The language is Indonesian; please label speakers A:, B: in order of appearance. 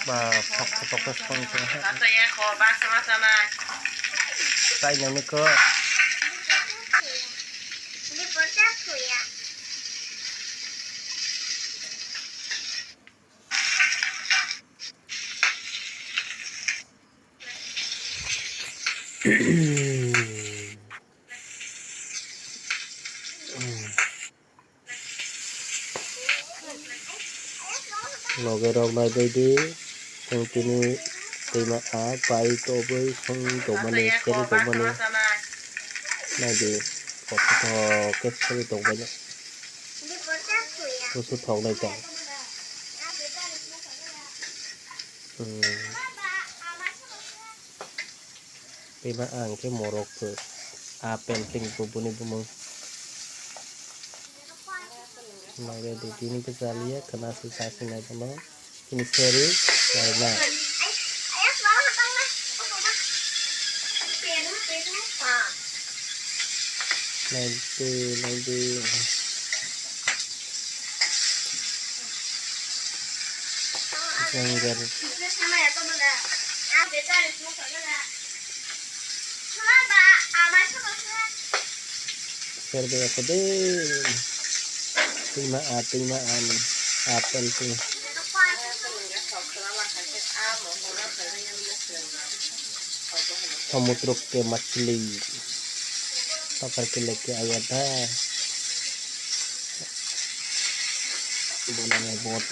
A: Fokus
B: Satu yang korban sama-sama.
A: tay nó mới cơ
C: Đi bố chắc thủy ạ.
A: nó cái rau này đây đi thằng tini tema a pai to với không tổ mà này cái tổ mà này này đi có cái cái tổ mà này
C: Đi bố chắc thủy ạ.
A: có số thầu này chẳng tema ang cái mỏ rọc a penting pupuni pumong này đây di sini kita lihat kena sensasi nggak teman ini seri nah
C: Ayah bawa datang mas. Oh mama. Piru. Ah.
A: nanti Jangan
C: Sama ya teman dah. Ah beda di semua sana dah. Kenapa? Masuk masuk.
A: serba aku deh timaan apel tuh समुद्र के मछली पकड़ के लेके आया था बोला मैं बहुत